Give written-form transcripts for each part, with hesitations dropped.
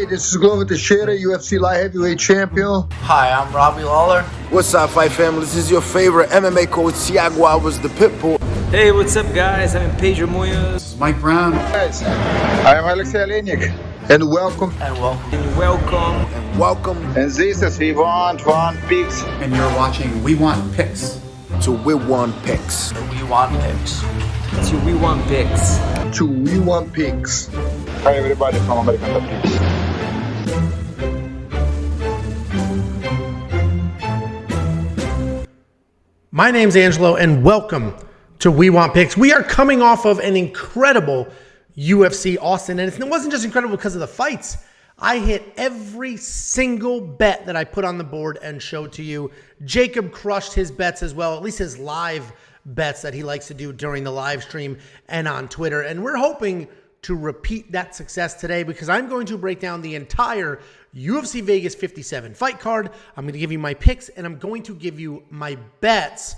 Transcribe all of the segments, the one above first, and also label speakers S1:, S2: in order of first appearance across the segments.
S1: this is Glover Teixeira, UFC light heavyweight champion.
S2: Hi, I'm Robbie Lawler.
S3: What's up, fight family? This is your favorite MMA coach, Thiago. I was the Pitbull.
S4: Hey, what's up, guys? I'm Pedro Munoz.
S5: Mike Brown.
S1: Guys, I am Alexei Olenek. And welcome.
S2: And welcome.
S4: And welcome.
S3: And welcome.
S6: And this is We Want Picks.
S5: And you're watching We Want Picks.
S3: To We Want Picks.
S2: We Want Picks.
S4: To We Want Picks.
S1: To We Want Picks.
S6: Hi everybody from American Top Picks.
S7: My name's Angelo and welcome to We Want Picks. We are coming off of an incredible UFC Austin, and it wasn't just incredible because of the fights. I hit every single bet that I put on the board and showed to you. Jacob crushed his bets as well, at least his live bets that he likes to do during the live stream and on Twitter. And we're hoping to repeat that success today because I'm going to break down the entire UFC Vegas 57 fight card. I'm going to give you my picks and I'm going to give you my bets.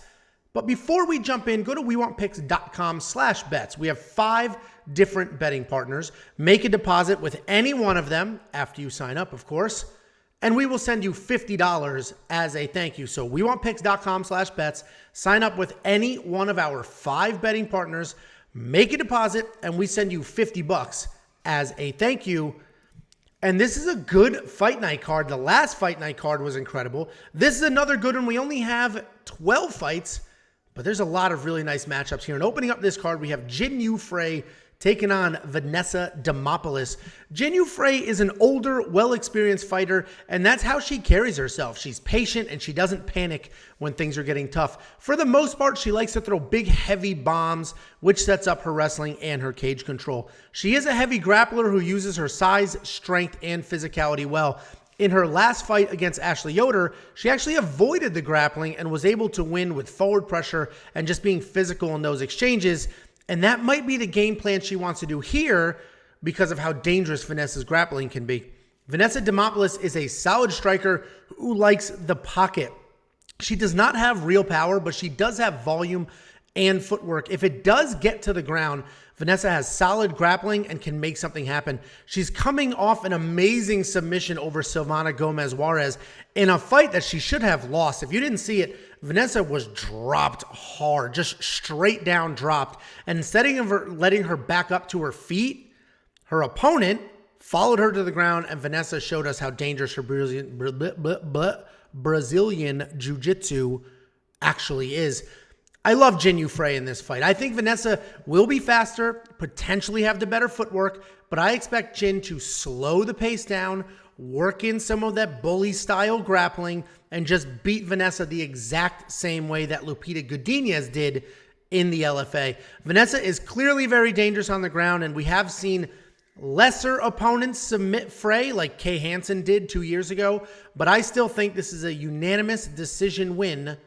S7: But before we jump in, go to WeWantPicks.com/bets. We have 5 different betting partners. Make a deposit with any one of them after you sign up, of course, and we will send you $50 as a thank you. So WeWantPicks.com/bets. Sign up with any one of our 5 betting partners. Make a deposit, and we send you $50 as a thank you. And this is a good fight night card. The last fight night card was incredible. This is another good one. We only have 12 fights, but there's a lot of really nice matchups here. And opening up this card, we have Jinh Frey taking on Vanessa Demopoulos. Jinh Frey is an older, well-experienced fighter, and that's how she carries herself. She's patient, and she doesn't panic when things are getting tough. For the most part, she likes to throw big, heavy bombs, which sets up her wrestling and her cage control. She is a heavy grappler who uses her size, strength, and physicality well. In her last fight against Ashley Yoder, she actually avoided the grappling and was able to win with forward pressure and just being physical in those exchanges. And that might be the game plan she wants to do here because of how dangerous Vanessa's grappling can be. Vanessa Demopoulos is a solid striker who likes the pocket. She does not have real power, but she does have volume and footwork. If it does get to the ground, Vanessa has solid grappling and can make something happen. She's coming off an amazing submission over Silvana Gomez Juarez in a fight that she should have lost. If you didn't see it, Vanessa was dropped hard, just straight down dropped. And instead of letting her back up to her feet, her opponent followed her to the ground, and Vanessa showed us how dangerous her Brazilian Jiu-Jitsu actually is. I love Jinh Frey in this fight. I think Vanessa will be faster, potentially have the better footwork, but I expect Jinh to slow the pace down, work in some of that bully-style grappling, and just beat Vanessa the exact same way that Lupita Godinez did in the LFA. Vanessa is clearly very dangerous on the ground, and we have seen lesser opponents submit Frey like Kay Hansen did 2 years ago, but I still think this is a unanimous decision win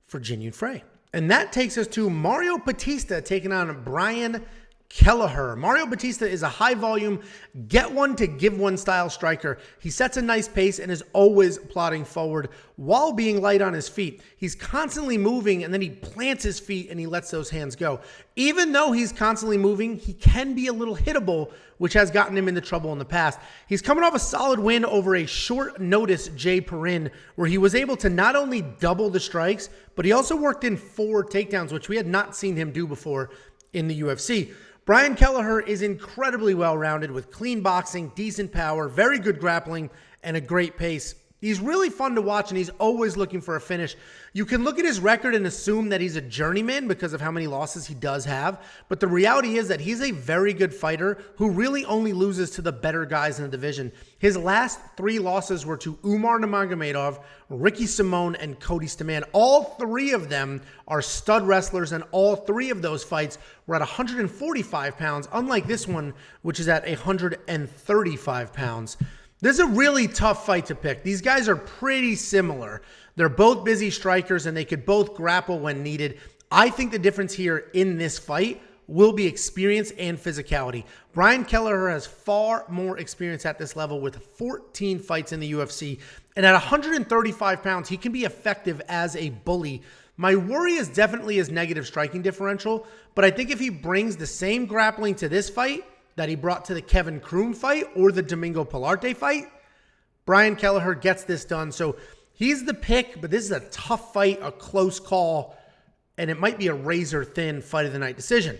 S7: for Jinh Frey. And that takes us to Mario Bautista taking on Brian Kelleher. Mario Bautista is a high-volume, get-one-to-give-one style striker. He sets a nice pace and is always plodding forward while being light on his feet. He's constantly moving, and then he plants his feet and he lets those hands go. Even though he's constantly moving, he can be a little hittable, which has gotten him into trouble in the past. He's coming off a solid win over a short-notice Jay Perrin, where he was able to not only double the strikes, but he also worked in 4 takedowns, which we had not seen him do before in the UFC. Brian Kelleher is incredibly well-rounded with clean boxing, decent power, very good grappling, and a great pace. He's really fun to watch, and he's always looking for a finish. You can look at his record and assume that he's a journeyman because of how many losses he does have, but the reality is that he's a very good fighter who really only loses to the better guys in the division. His last 3 losses were to Umar Nurmagomedov, Ricky Simon, and Cody Stamann. All 3 of them are stud wrestlers, and all 3 of those fights were at 145 pounds, unlike this one, which is at 135 pounds. This is a really tough fight to pick. These guys are pretty similar. They're both busy strikers, and they could both grapple when needed. I think the difference here in this fight will be experience and physicality. Brian Kelleher has far more experience at this level with 14 fights in the UFC, and at 135 pounds, he can be effective as a bully. My worry is definitely his negative striking differential, but I think if he brings the same grappling to this fight, that he brought to the Kevin Kroom fight or the Domingo Pilarte fight, Brian Kelleher gets this done. So he's the pick, but this is a tough fight, a close call, and it might be a razor-thin fight of the night decision.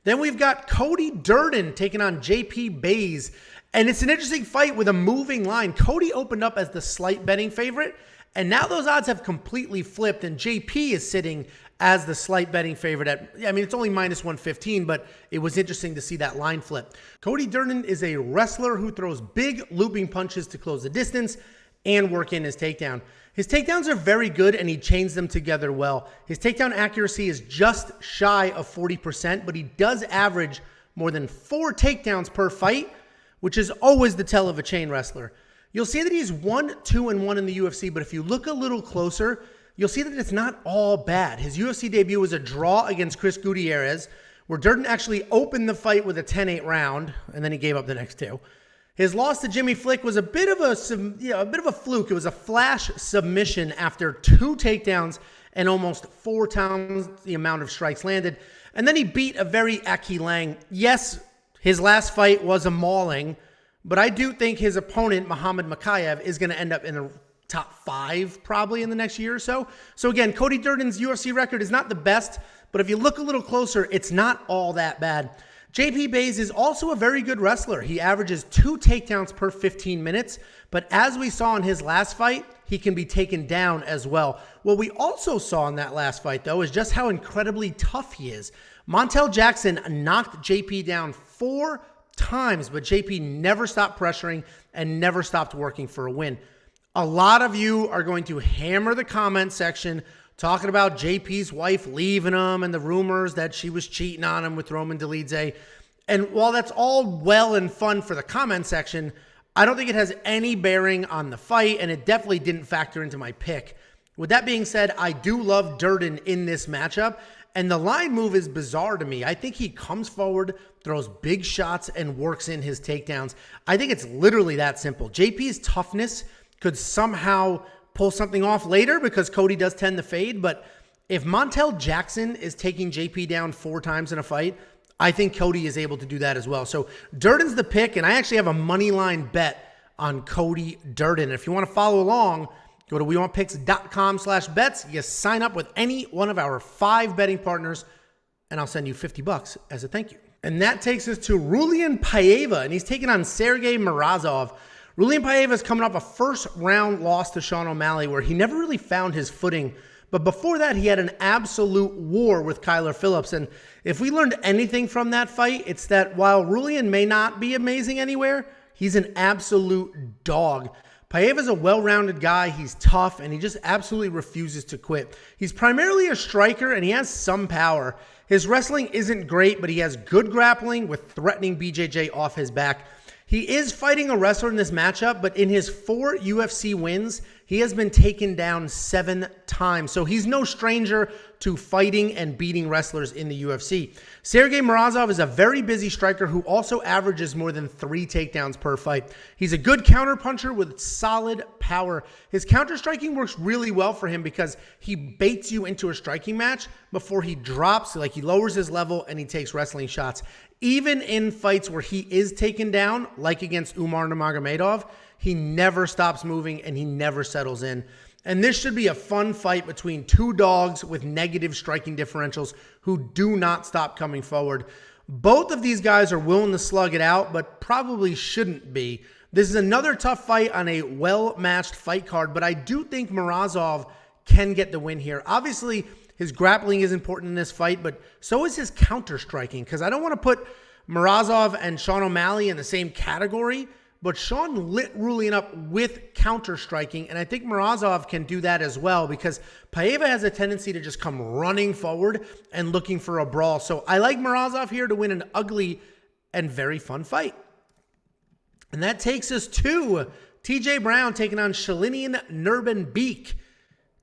S7: Then we've got Cody Durden taking on JP Buys, and it's an interesting fight with a moving line. Cody opened up as the slight betting favorite, and now those odds have completely flipped, and JP is sitting as the slight betting favorite at, I mean, it's only minus 115, but it was interesting to see that line flip. Cody Durden is a wrestler who throws big looping punches to close the distance and work in his takedown. His takedowns are very good, and he chains them together well. His takedown accuracy is just shy of 40%, but he does average more than 4 takedowns per fight, which is always the tell of a chain wrestler. You'll see that he's 1-2-1 in the UFC, but if you look a little closer, you'll see that it's not all bad. His UFC debut was a draw against Chris Gutierrez, where Durden actually opened the fight with a 10-8 round, and then he gave up the next 2. His loss to Jimmy Flick was a bit of a fluke. It was a flash submission after 2 takedowns and almost 4 times the amount of strikes landed. And then he beat a very Aki Lang. Yes, his last fight was a mauling, but I do think his opponent, Muhammad Makayev, is going to end up in the top 5 probably in the next year or so. So again, Cody Durden's UFC record is not the best, but if you look a little closer, it's not all that bad. JP Buys is also a very good wrestler. He averages 2 takedowns per 15 minutes, but as we saw in his last fight, he can be taken down as well. What we also saw in that last fight, though, is just how incredibly tough he is. Montel Jackson knocked JP down 4 times, but JP never stopped pressuring and never stopped working for a win. A lot of you are going to hammer the comment section talking about JP's wife leaving him and the rumors that she was cheating on him with Roman Dolidze. And while that's all well and fun for the comment section, I don't think it has any bearing on the fight, and it definitely didn't factor into my pick. With that being said, I do love Durden in this matchup, and the line move is bizarre to me. I think he comes forward, throws big shots, and works in his takedowns. I think it's literally that simple. JP's toughness could somehow pull something off later because Cody does tend to fade, but if Montel Jackson is taking JP down 4 times in a fight, I think Cody is able to do that as well. So Durden's the pick, and I actually have a money line bet on Cody Durden. If you want to follow along, go to WeWantPicks.com/bets. You sign up with any one of our 5 betting partners, and I'll send you $50 as a thank you. And that takes us to Raulian Paiva, and he's taking on Sergey Morozov. Raulian Paiva is coming off a first-round loss to Sean O'Malley where he never really found his footing. But before that, he had an absolute war with Kyler Phillips. And if we learned anything from that fight, it's that while Raulian may not be amazing anywhere, he's an absolute dog. Paiva's a well-rounded guy. He's tough, and he just absolutely refuses to quit. He's primarily a striker, and he has some power. His wrestling isn't great, but he has good grappling with threatening BJJ off his back. He is fighting a wrestler in this matchup, but in his 4 UFC wins, he has been taken down 7 times. So he's no stranger to fighting and beating wrestlers in the UFC. Sergey Morozov is a very busy striker who also averages more than 3 takedowns per fight. He's a good counterpuncher with solid power. His counter-striking works really well for him because he baits you into a striking match before he drops, like he lowers his level and he takes wrestling shots. Even in fights where he is taken down, like against Umar Nurmagomedov, he never stops moving and he never settles in. And this should be a fun fight between 2 dogs with negative striking differentials who do not stop coming forward. Both of these guys are willing to slug it out, but probably shouldn't be. This is another tough fight on a well-matched fight card, but I do think Morozov can get the win here. Obviously, his grappling is important in this fight, but so is his counter-striking, because I don't want to put Morozov and Sean O'Malley in the same category, but Sean lit Raulian up with counter-striking, and I think Morozov can do that as well because Paiva has a tendency to just come running forward and looking for a brawl. So I like Morozov here to win an ugly and very fun fight. And that takes us to TJ Brown taking on Shayilan Nuerdanbieke.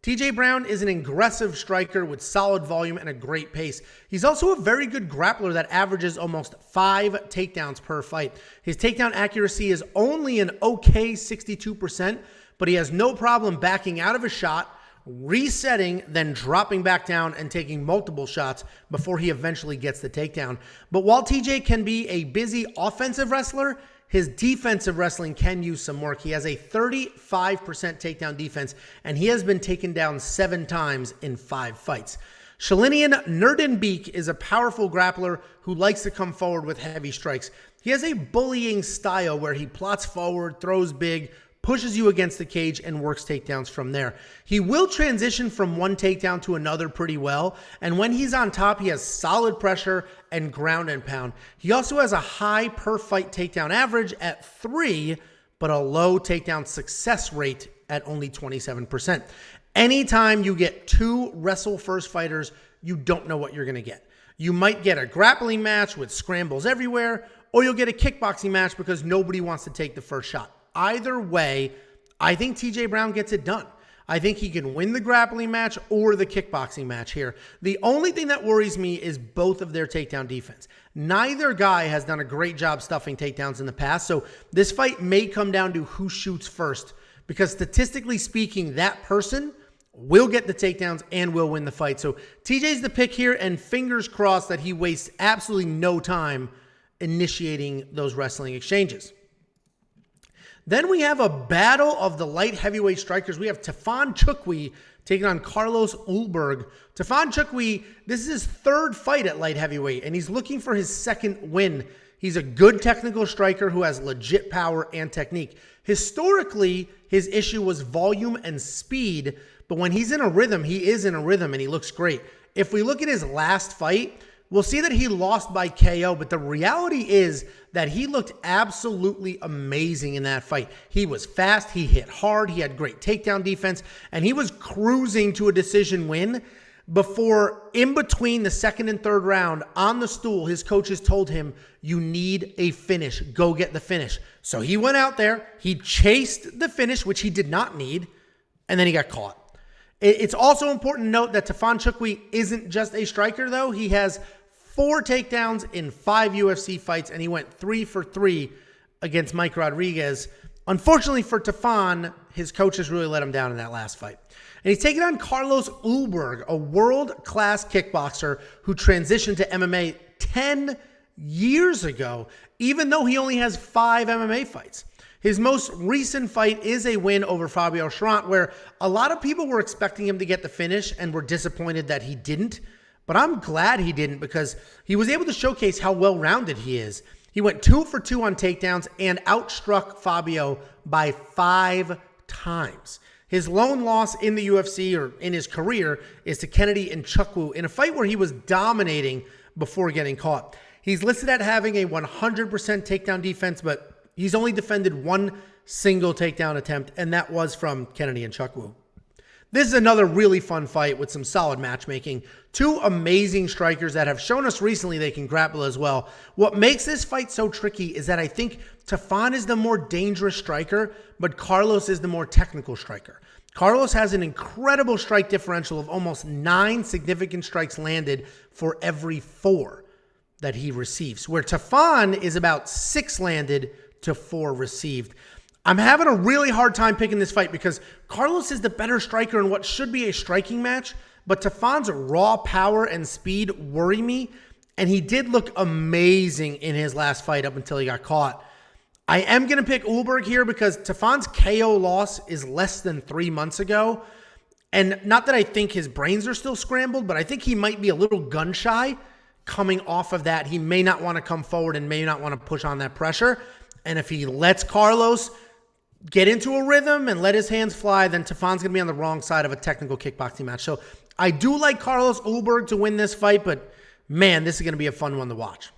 S7: TJ Brown is an aggressive striker with solid volume and a great pace. He's also a very good grappler that averages almost 5 takedowns per fight. His takedown accuracy is only an okay 62%, but he has no problem backing out of a shot, resetting, then dropping back down and taking multiple shots before he eventually gets the takedown. But while TJ can be a busy offensive wrestler, his defensive wrestling can use some work. He has a 35% takedown defense, and he has been taken down 7 times in 5 fights. Shayilan Nuerdanbieke is a powerful grappler who likes to come forward with heavy strikes. He has a bullying style where he plots forward, throws big, pushes you against the cage, and works takedowns from there. He will transition from one takedown to another pretty well, and when he's on top, he has solid pressure and ground and pound. He also has a high per-fight takedown average at 3, but a low takedown success rate at only 27%. Anytime you get 2 wrestle-first fighters, you don't know what you're going to get. You might get a grappling match with scrambles everywhere, or you'll get a kickboxing match because nobody wants to take the first shot. Either way, I think TJ Brown gets it done. I think he can win the grappling match or the kickboxing match here. The only thing that worries me is both of their takedown defense. Neither guy has done a great job stuffing takedowns in the past, so this fight may come down to who shoots first, because statistically speaking, that person will get the takedowns and will win the fight. So TJ's the pick here, and fingers crossed that he wastes absolutely no time initiating those wrestling exchanges. Then we have a battle of the light heavyweight strikers. We have Tafon Nchukwi taking on Carlos Ulberg. Tafon Nchukwi, this is his 3rd fight at light heavyweight, and he's looking for his 2nd win. He's a good technical striker who has legit power and technique. Historically, his issue was volume and speed, but when he's in a rhythm, he is in a rhythm, and he looks great. If we look at his last fight, we'll see that he lost by KO, but the reality is that he looked absolutely amazing in that fight. He was fast, he hit hard, he had great takedown defense, and he was cruising to a decision win before, in between the 2nd and 3rd round, on the stool, his coaches told him, you need a finish, go get the finish. So he went out there, he chased the finish, which he did not need, and then he got caught. It's also important to note that Tafon Nchukwi isn't just a striker, though. He has 4 takedowns in 5 UFC fights, and he went 3 for 3 against Mike Rodriguez. Unfortunately for Tafon, his coaches really let him down in that last fight. And he's taking on Carlos Ulberg, a world-class kickboxer who transitioned to MMA 10 years ago, even though he only has 5 MMA fights. His most recent fight is a win over Fabio Charant, where a lot of people were expecting him to get the finish and were disappointed that he didn't. But I'm glad he didn't, because he was able to showcase how well-rounded he is. He went 2 for 2 on takedowns and outstruck Fabio by 5 times. His lone loss in the UFC, or in his career, is to Kennedy Nchukwi in a fight where he was dominating before getting caught. He's listed at having a 100% takedown defense, but he's only defended 1 single takedown attempt, and that was from Kennedy Nchukwi. This is another really fun fight with some solid matchmaking. 2 amazing strikers that have shown us recently they can grapple as well. What makes this fight so tricky is that I think Tafon is the more dangerous striker, but Carlos is the more technical striker. Carlos has an incredible strike differential of almost 9 significant strikes landed for every 4 that he receives, where Tafon is about 6 landed to 4 received. I'm having a really hard time picking this fight because Carlos is the better striker in what should be a striking match, but Tafon's raw power and speed worry me, and he did look amazing in his last fight up until he got caught. I am going to pick Ulberg here because Tafon's KO loss is less than 3 months ago, and not that I think his brains are still scrambled, but I think he might be a little gun-shy coming off of that. He may not want to come forward and may not want to push on that pressure, and if he lets Carlos get into a rhythm and let his hands fly, then Tafon's going to be on the wrong side of a technical kickboxing match. So I do like Carlos Ulberg to win this fight, but man, this is going to be a fun one to watch.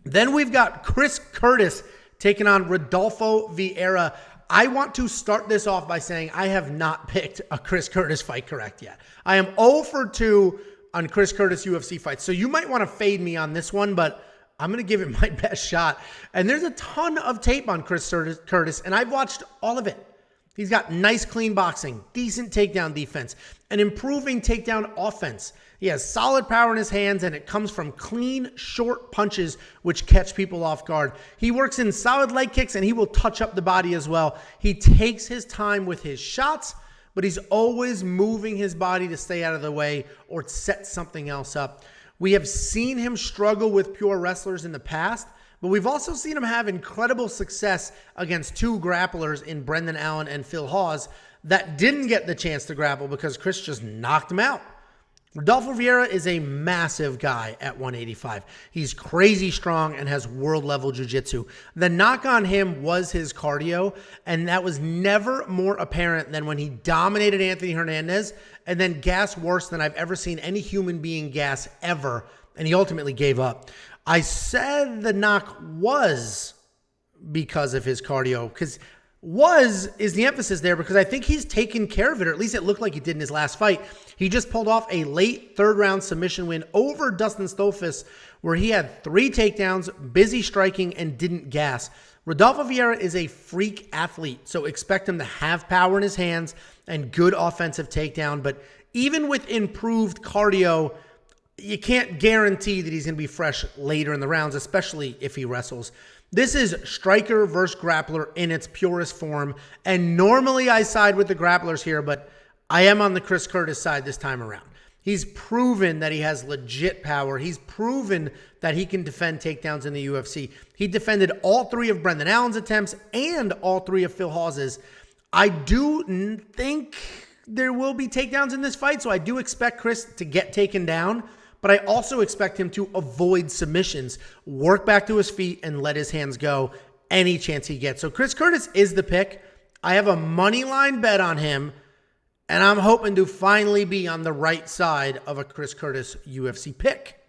S7: Then we've got Chris Curtis taking on Rodolfo Vieira. I want to start this off by saying I have not picked a Chris Curtis fight correct yet. I am 0 for 2 on Chris Curtis UFC fights. So you might want to fade me on this one, but I'm going to give it my best shot. And there's a ton of tape on Chris Curtis, and I've watched all of it. He's got nice, clean boxing, decent takedown defense, an improving takedown offense. He has solid power in his hands, and it comes from clean, short punches, which catch people off guard. He works in solid leg kicks, and he will touch up the body as well. He takes his time with his shots, but he's always moving his body to stay out of the way or set something else up. We have seen him struggle with pure wrestlers in the past, but we've also seen him have incredible success against two grapplers in Brendan Allen and Phil Hawes that didn't get the chance to grapple because Chris just knocked him out. Rodolfo Vieira is a massive guy at 185. He's crazy strong and has world-level jiu-jitsu. The knock on him was his cardio, and that was never more apparent than when he dominated Anthony Hernandez and then gassed worse than I've ever seen any human being gas ever, and he ultimately gave up. I said the knock was because of his cardio, because is the emphasis there, because I think he's taken care of it, or at least it looked like he did in his last fight. He just pulled off a late third-round submission win over Dustin Stolfus, where he had 3 takedowns, busy striking, and didn't gas. Rodolfo Vieira is a freak athlete, so expect him to have power in his hands and good offensive takedown, but even with improved cardio, you can't guarantee that he's going to be fresh later in the rounds, especially if he wrestles. This is striker versus grappler in its purest form, and normally I side with the grapplers here, but I am on the Chris Curtis side this time around. He's proven that he has legit power. He's proven that he can defend takedowns in the UFC. He defended all 3 of Brendan Allen's attempts and all 3 of Phil Hawes's. I do think there will be takedowns in this fight, so I do expect Chris to get taken down, but I also expect him to avoid submissions, work back to his feet, and let his hands go any chance he gets. So Chris Curtis is the pick. I have a money line bet on him, and I'm hoping to finally be on the right side of a Chris Curtis UFC pick.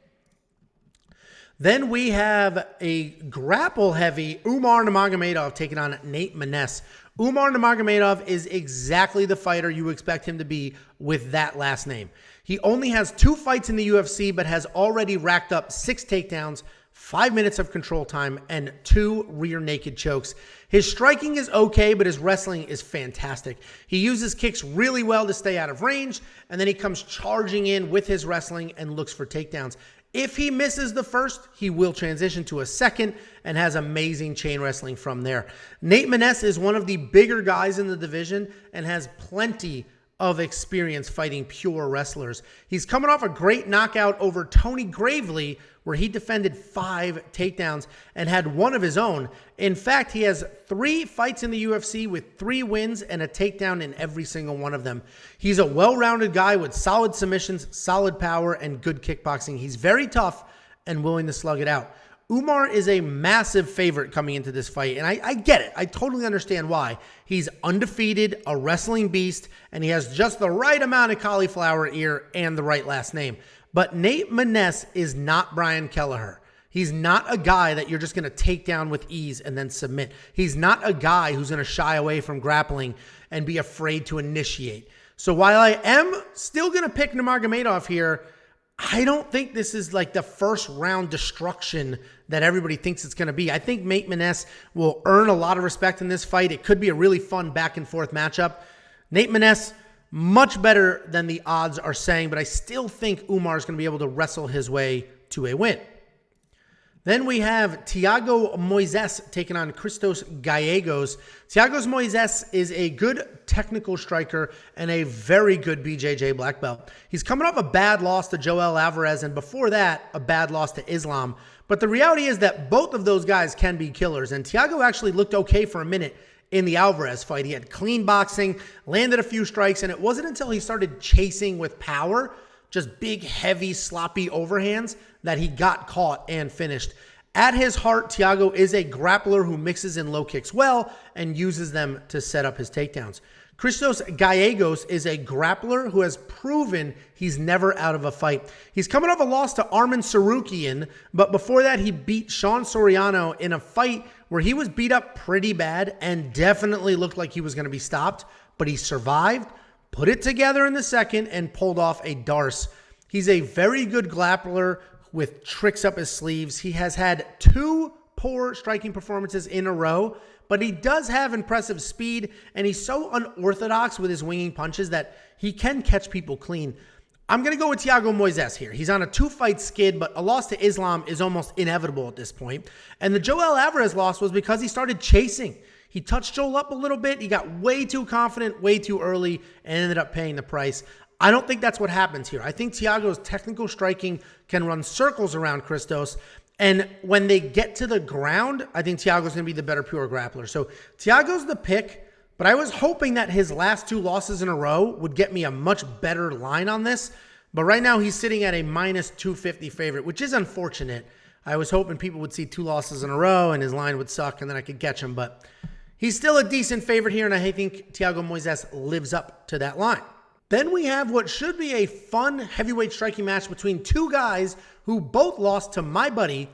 S7: Then we have a grapple-heavy Umar Nurmagomedov taking on Nate Maness. Umar Nurmagomedov is exactly the fighter you expect him to be with that last name. He only has 2 fights in the UFC, but has already racked up 6 takedowns, 5 minutes of control time, and 2 rear naked chokes. His striking is okay, but his wrestling is fantastic. He uses kicks really well to stay out of range, and then he comes charging in with his wrestling and looks for takedowns. If he misses the first, he will transition to a second and has amazing chain wrestling from there. Nate Maness is one of the bigger guys in the division and has plenty of experience fighting pure wrestlers. He's coming off a great knockout over Tony Gravely, where he defended 5 takedowns and had 1 of his own. In fact, he has 3 fights in the UFC with 3 wins and a takedown in every single one of them. He's a well-rounded guy with solid submissions, solid power, and good kickboxing. He's very tough and willing to slug it out. Umar is a massive favorite coming into this fight, and I get it. I totally understand why. He's undefeated, a wrestling beast, and he has just the right amount of cauliflower ear and the right last name. But Nate Maness is not Brian Kelleher. He's not a guy that you're just going to take down with ease and then submit. He's not a guy who's going to shy away from grappling and be afraid to initiate. So while I am still going to pick Nurmagomedov here, I don't think this is like the first round destruction that everybody thinks it's going to be. I think Nate Maness will earn a lot of respect in this fight. It could be a really fun back and forth matchup. Nate Maness, much better than the odds are saying, but I still think Umar is going to be able to wrestle his way to a win. Then we have Thiago Moises taking on Christos Giagos. Thiago Moises is a good technical striker and a very good BJJ black belt. He's coming off a bad loss to Joel Alvarez, and before that, a bad loss to Islam. But the reality is that both of those guys can be killers, and Thiago actually looked okay for a minute in the Alvarez fight. He had clean boxing, landed a few strikes, and it wasn't until he started chasing with power, just big, heavy, sloppy overhands, that he got caught and finished. At his heart, Thiago is a grappler who mixes in low kicks well and uses them to set up his takedowns. Christos Giagos is a grappler who has proven he's never out of a fight. He's coming off a loss to Arman Tsarukyan, but before that he beat Sean Soriano in a fight where he was beat up pretty bad and definitely looked like he was going to be stopped, but he survived, put it together in the second, and pulled off a Darce. He's a very good grappler with tricks up his sleeves. He has had 2 poor striking performances in a row, but he does have impressive speed, and he's so unorthodox with his winging punches that he can catch people clean. I'm going to go with Thiago Moises here. He's on a 2-fight skid, but a loss to Islam is almost inevitable at this point. And the Joel Alvarez loss was because he started chasing. He touched Joel up a little bit. He got way too confident, way too early, and ended up paying the price. I don't think that's what happens here. I think Thiago's technical striking can run circles around Christos. And when they get to the ground, I think Thiago's going to be the better pure grappler. So Thiago's the pick. But I was hoping that his last 2 losses in a row would get me a much better line on this. But right now he's sitting at a minus 250 favorite, which is unfortunate. I was hoping people would see 2 losses in a row and his line would suck and then I could catch him. But he's still a decent favorite here, and I think Thiago Moises lives up to that line. Then we have what should be a fun heavyweight striking match between 2 guys who both lost to my buddy,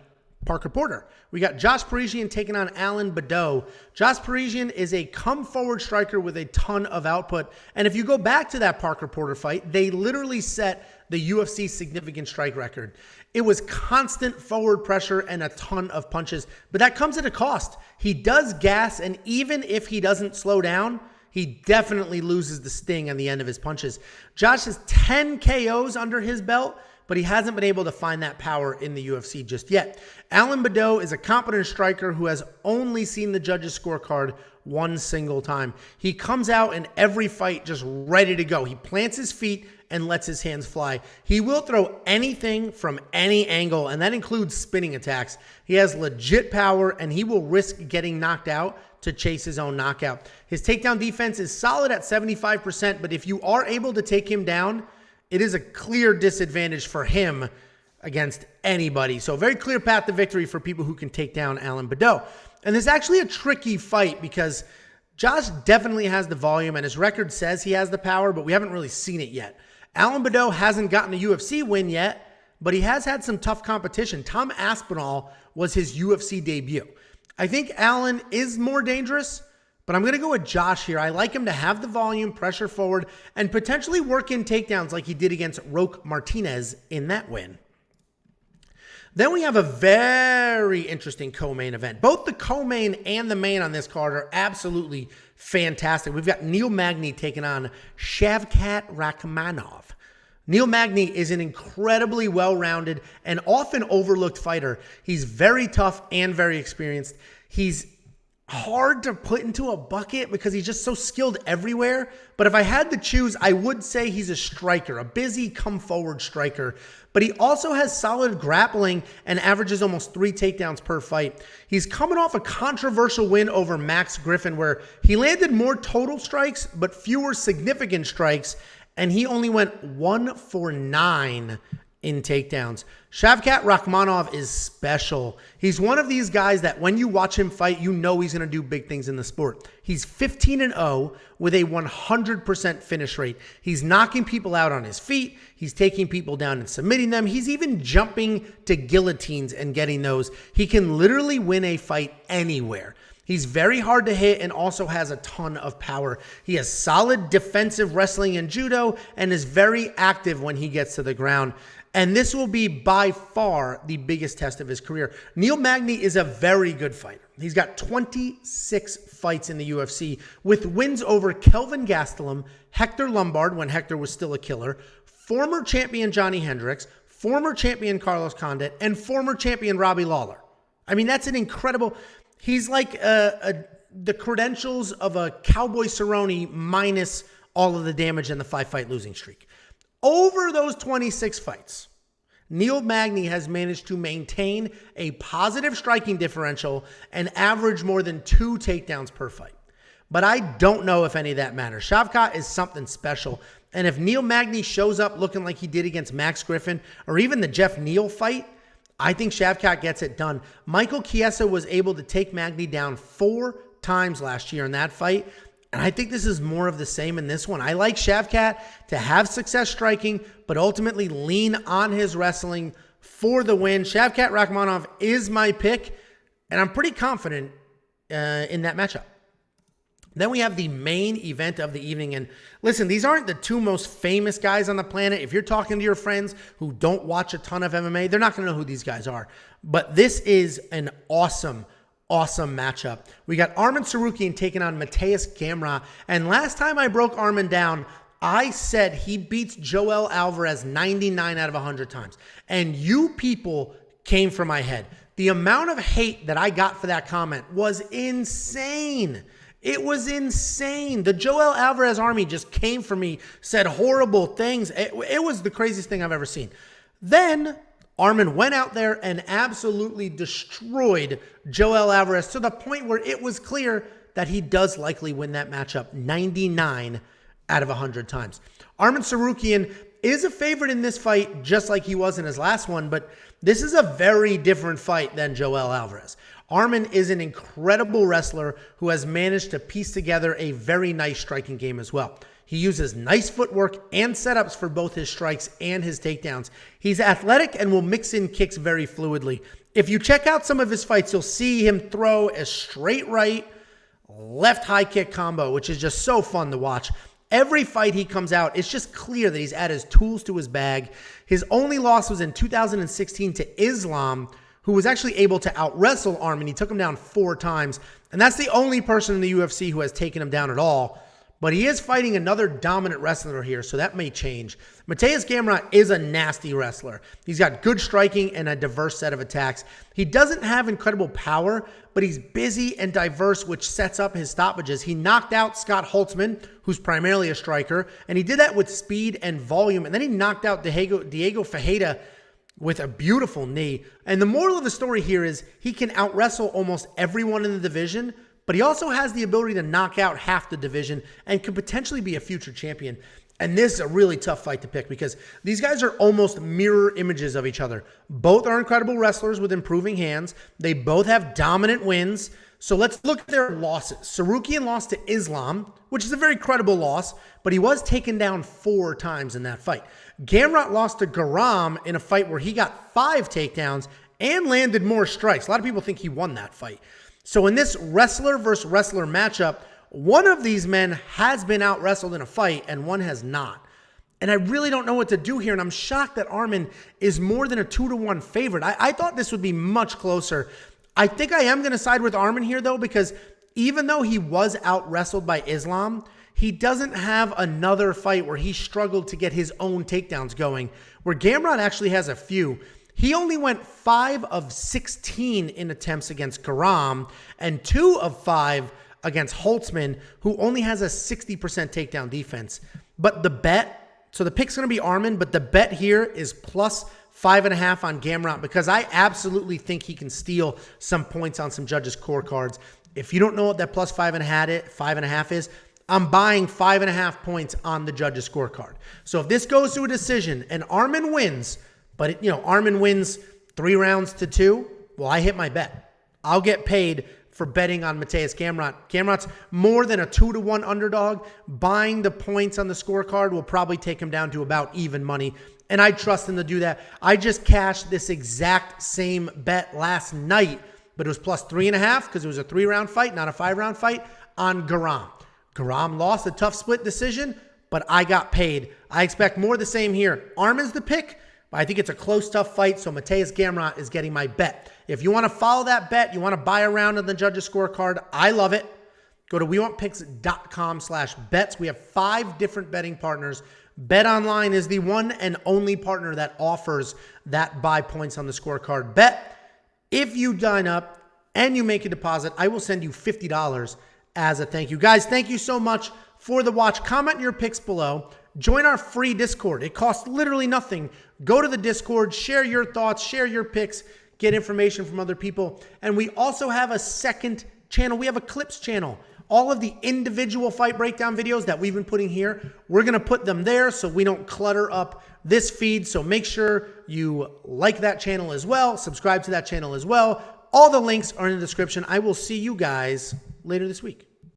S7: Parker Porter. We got Josh Parisian taking on Alan Baudot. Josh Parisian is a come-forward striker with a ton of output. And if you go back to that Parker Porter fight, they literally set the UFC significant strike record. It was constant forward pressure and a ton of punches. But that comes at a cost. He does gas, and even if he doesn't slow down, he definitely loses the sting on the end of his punches. Josh has 10 KOs under his belt, but he hasn't been able to find that power in the UFC just yet. Alan Baudot is a competent striker who has only seen the judges' scorecard 1 single time. He comes out in every fight just ready to go. He plants his feet and lets his hands fly. He will throw anything from any angle, and that includes spinning attacks. He has legit power, and he will risk getting knocked out to chase his own knockout. His takedown defense is solid at 75%, but if you are able to take him down, it is a clear disadvantage for him against anybody. So very clear path to victory for people who can take down Alan Baudot. And this is actually a tricky fight because Josh definitely has the volume and his record says he has the power, but we haven't really seen it yet. Alan Baudot hasn't gotten a UFC win yet, but he has had some tough competition. Tom Aspinall was his UFC debut. I think Alan is more dangerous, but I'm going to go with Josh here. I like him to have the volume, pressure forward, and potentially work in takedowns like he did against Roque Martinez in that win. Then we have a very interesting co-main event. Both the co-main and the main on this card are absolutely fantastic. We've got Neil Magny taking on Shavkat Rakhmonov. Neil Magny is an incredibly well-rounded and often overlooked fighter. He's very tough and very experienced. He's hard to put into a bucket because he's just so skilled everywhere. But if I had to choose, I would say he's a striker, a busy come-forward striker. But he also has solid grappling and averages almost 3 takedowns per fight. He's coming off a controversial win over Max Griffin where he landed more total strikes but fewer significant strikes, and he only went 1 for 9 in takedowns. Shavkat Rakhmonov is special. He's one of these guys that when you watch him fight, you know he's going to do big things in the sport. He's 15-0 with a 100% finish rate. He's knocking people out on his feet. He's taking people down and submitting them. He's even jumping to guillotines and getting those. He can literally win a fight anywhere. He's very hard to hit and also has a ton of power. He has solid defensive wrestling and judo and is very active when he gets to the ground. And this will be by far the biggest test of his career. Neil Magny is a very good fighter. He's got 26 fights in the UFC with wins over Kelvin Gastelum, Hector Lombard when Hector was still a killer, former champion Johnny Hendricks, former champion Carlos Condit, and former champion Robbie Lawler. I mean, that's an incredible... He's like the credentials of a Cowboy Cerrone minus all of the damage and the 5-fight losing streak. Over those 26 fights, Neil Magny has managed to maintain a positive striking differential and average more than 2 takedowns per fight. But I don't know if any of that matters. Shavkat is something special. And if Neil Magny shows up looking like he did against Max Griffin or even the Jeff Neal fight, I think Shavkat gets it done. Michael Chiesa was able to take Magny down 4 times last year in that fight. And I think this is more of the same in this one. I like Shavkat to have success striking, but ultimately lean on his wrestling for the win. Shavkat Rakhmonov is my pick, and I'm pretty confident in that matchup. Then we have the main event of the evening. And listen, these aren't the 2 most famous guys on the planet. If you're talking to your friends who don't watch a ton of MMA, they're not going to know who these guys are. But this is an awesome matchup. We got Arman Tsarukyan taking on Mateusz Gamrot. And last time I broke Arman down, I said he beats Joel Alvarez 99 out of 100 times. And you people came for my head. The amount of hate that I got for that comment was insane. It was insane. The Joel Alvarez army just came for me, said horrible things. It was the craziest thing I've ever seen. Then Arman went out there and absolutely destroyed Joel Alvarez to the point where it was clear that he does likely win that matchup 99 out of 100 times. Arman Tsarukyan is a favorite in this fight, just like he was in his last one, but this is a very different fight than Joel Alvarez. Arman is an incredible wrestler who has managed to piece together a very nice striking game as well. He uses nice footwork and setups for both his strikes and his takedowns. He's athletic and will mix in kicks very fluidly. If you check out some of his fights, you'll see him throw a straight right, left high kick combo, which is just so fun to watch. Every fight he comes out, it's just clear that he's added his tools to his bag. His only loss was in 2016 to Islam, who was actually able to out-wrestle Arman. He took him down 4 times, and that's the only person in the UFC who has taken him down at all. But he is fighting another dominant wrestler here, so that may change. Mateusz Gamrot is a nasty wrestler. He's got good striking and a diverse set of attacks. He doesn't have incredible power, but he's busy and diverse, which sets up his stoppages. He knocked out Scott Holtzman, who's primarily a striker, and he did that with speed and volume, and then he knocked out Diego Ferreira with a beautiful knee. And the moral of the story here is he can out-wrestle almost everyone in the division, but he also has the ability to knock out half the division and could potentially be a future champion. And this is a really tough fight to pick because these guys are almost mirror images of each other. Both are incredible wrestlers with improving hands. They both have dominant wins. So let's look at their losses. Tsarukyan lost to Islam, which is a very credible loss, but he was taken down 4 times in that fight. Gamrot lost to Garam in a fight where he got 5 takedowns and landed more strikes. A lot of people think he won that fight. So in this wrestler versus wrestler matchup, one of these men has been out-wrestled in a fight and one has not. And I really don't know what to do here, and I'm shocked that Arman is more than a 2-1 favorite. I thought this would be much closer. I think I am going to side with Arman here, though, because even though he was out-wrestled by Islam, he doesn't have another fight where he struggled to get his own takedowns going, where Gamrot actually has a few. He only went 5 of 16 in attempts against Garam and 2 of 5 against Holtzman, who only has a 60% takedown defense. But the bet, so the pick's going to be Arman, but the bet here is plus 5.5 on Gamrot because I absolutely think he can steal some points on some judges' scorecards. If you don't know what that plus 5.5 is, I'm buying 5.5 points on the judges' scorecard. So if this goes to a decision and Arman wins, but Arman wins 3 rounds to 2, well, I hit my bet. I'll get paid for betting on Mateusz Gamrot. Gamrot's more than a 2-1 underdog. Buying the points on the scorecard will probably take him down to about even money, and I trust him to do that. I just cashed this exact same bet last night, but it was plus 3.5 because it was a 3-round fight, not a 5-round fight, on Garam. Garam lost a tough split decision, but I got paid. I expect more of the same here. Arman's the pick, but I think it's a close, tough fight, so Mateusz Gamrot is getting my bet. If you want to follow that bet, you want to buy a round on the judges' scorecard, I love it. Go to WeWantPicks.com/bets. We have 5 different betting partners. BetOnline is the one and only partner that offers that buy points on the scorecard bet. If you sign up and you make a deposit, I will send you $50 as a thank you. Guys, thank you so much for the watch. Comment your picks below. Join our free Discord. It costs literally nothing. Go to the Discord, share your thoughts, share your picks, get information from other people. And we also have a second channel. We have a clips channel. All of the individual fight breakdown videos that we've been putting here, we're going to put them there so we don't clutter up this feed. So make sure you like that channel as well. Subscribe to that channel as well. All the links are in the description. I will see you guys later this week.